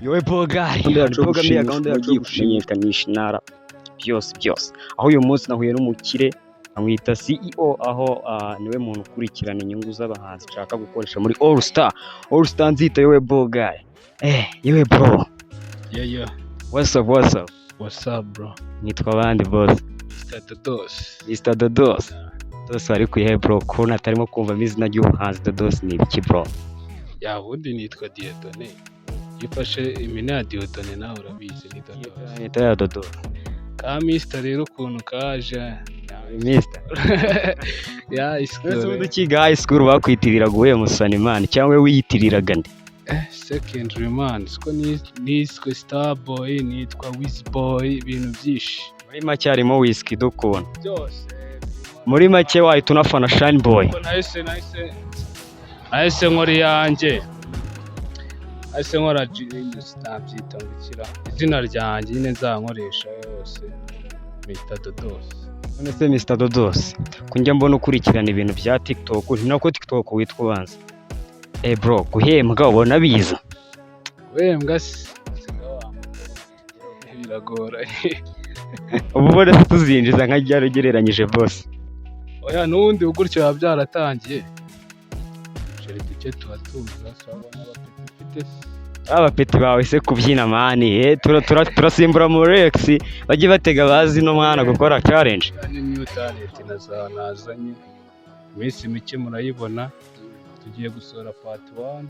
Yowe Bogai, gahunda mia gahunda yacu yo kumenyekanisha intara byose aho uyu munsi nahuye n'umukire amwita CEO aho niwe muntu ukurikirana inyungu z'abahanzi nshaka gukoresha muri All Star nzita Yowe Bogai. Yowe bro. Yeah. What's up bro? Nitwa bandi boss. Mr. Dodos. Dodos ari kuyihe bro ko natarimo kumva izina ry'ubuhanzi Dodos ni ibiki bro? Ya wundi nitwa Dieudonné. Yifashe imina ya Dieudonné nawe urabizi ni Dodos. Nita ya Dodos. Ka Mr rero ukuntu kaje. Mr. Ya Ese ukiga high school bakwitiriraga uwe Musanimani cyangwa wiyitiriraga nde? Secondary man, siko niswe Starboy, nitwa Wizboy, ibintu byinshi. Muri make harimo Wizkid dukona. Byose. Muri make wahita unafana Shine Boy. Nahise nkora yanjye. Nahise nkora nabyita ngukira. Izina ryanjye nyine nzankoresha yose. Mr. Dodos. None se Mr. Dodos, kunjya mbona ukurikirana ibintu bya TikTok, ni nako TikTok witwa ubanza. Bro, guhembwa ubona biza? Guhembwa biragora. Ubu bora tuzinjiza nka ryari ugereranyije boss? Oya nundi uguryo yabyaratangiye. Sheri duke tuatuza sabona abapeti. Abapeti bawe se kubyina mani, turasimbura mu Rex bajye batega bazi no mwana gukora challenge. Ni new talent nazanye. Iminsi mike murayibona. Tugiye gusora part 1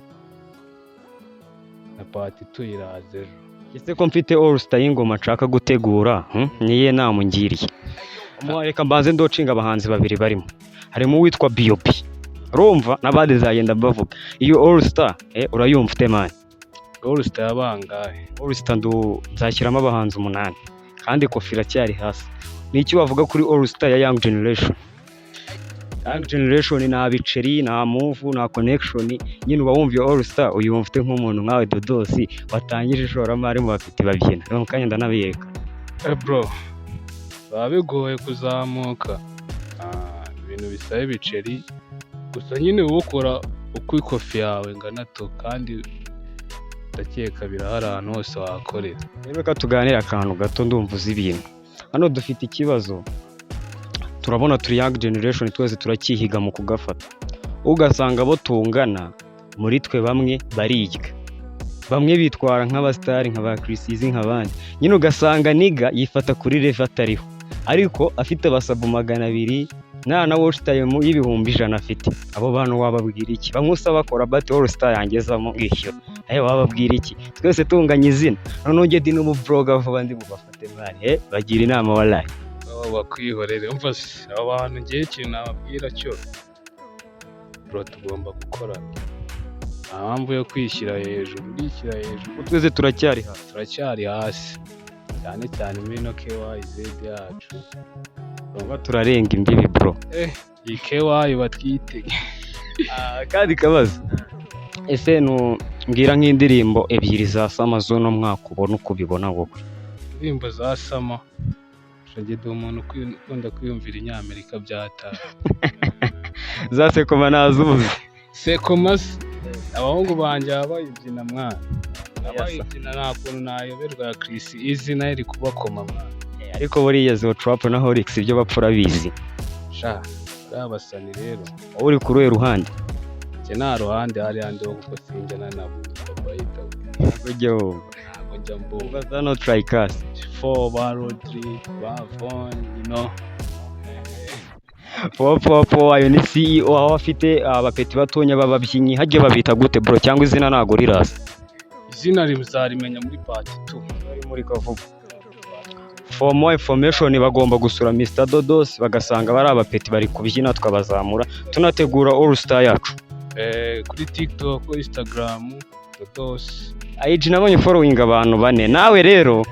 na part 2 iraze. Ese ko mfite All Star y'ingoma nshaka gutegura, niye namungiriye. Reka mbanze ndocinga abahanzi babiri barimo. Harimo uwitwa B.O.B. Urumva nabandi zagenda bavuga. Iyo All Star urayumva ufite mani. All Star yabangahe? All Star nzashyiramo abahanzi 8 kandi kofira cyari hasi. Niki wavuga kuri All Star ya Young Generation? Young Generation na biceri na move na connection nyine uba wumviye All Star uyumva ufite nk'umuntu nkawe Dodos watangije ishoramari mu bafite babyina. Rero mukanya ndanabiyeka. Bro. Babigoye kuzamuka. Ibintu bisaba biceri. Gusa nyine ubukora uko ikofi yawe nganato kandi ndakeka birahari ahantu hose wakorera. Reka tuganira akantu gato ndumva uzi ibintu. Hano dufite ikibazo. Turabona turi Young Generation twese turakihiga mu kugafata. Ugasanga bo tungana muri twe bamwe bariyika. Bamwe bitwara nk'abastari nk'aba Chris nk'abandi. Nyine ugasanga niga yifata kuri level atariho. Ariko afite abasabu 200 na watch time y'ibihumbi 100 afite. Abo bantu wababwira iki? Bamwe bakora battle All Star yangezamo ngishyo. Wababwira iki? Twese tunganya izina. None ujye dino mu vlog vuba ndi bubafate mwari. Bagira inama wallahi. Bakwihorere umva abantu ngiye ikintu nababwira cyo bro tugomba gukora mpamvu yo kwishyira hejuru twese turacyari hasi cyane mino KYZ yacu baba turarenga imbibi bro iyi KY batwite kandi kabazo ese mbwira nk'indirimbo ebyiri za Sama zo mwaka ubona uko ubibona wowe indirimbo za Sama Shagede umuntu ukunda kwiyumvira inyamerika byata. Za Sekoma nazuzi. Sekoma abahungu banje abayibyina mwana. Abayibyina nta kuntu nayoberwa ya Chris izina iri kubakoma mwana. Ariko buriya zo trap na Horix ibyo bapfura bizi. Sha babasani rero. Uri ku ruhe ruhande? Je nta ruhande hari handi wo guko sinjana nabo bayita. Ujyo Jambo. Bazano Tricast. 4 Barotri, Bavon, you know. Popo ayo ni CEO aho afite abapeti batonya bababyinnyi hajye babita gute bro cyangwa izina nago rirasa. Izina rimzarimenya muri part 2 ari muri kavuga. For more information bagomba gusura Mr. Dodos bagasanga bari abapeti bari kubyina twabazamura tunategura All Star yacu. Kuri TikTok, Instagram, Dodos IG nabonye following abantu 4 nawe rero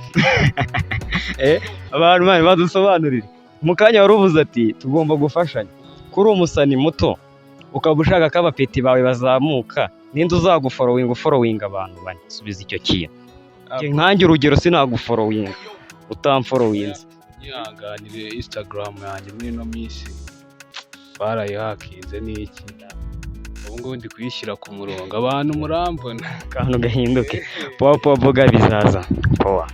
abantu bane badusobanurira mukanya waruvuze ati tugomba gufashanya kuri umusani muto ukaba ushaka ko abapeti bawe bazamuka ninde uzagufollowing abantu 4 subiza icyo kintu nkanjye urugero sinagufollowing utamfollowinze yihanganire Instagram yanjye muri no minsi barayihakinze n'iki ubu ngubu ndi kuyishyira ku murongo abantu murambona akantu gahinduke powa powa boga bizaza powa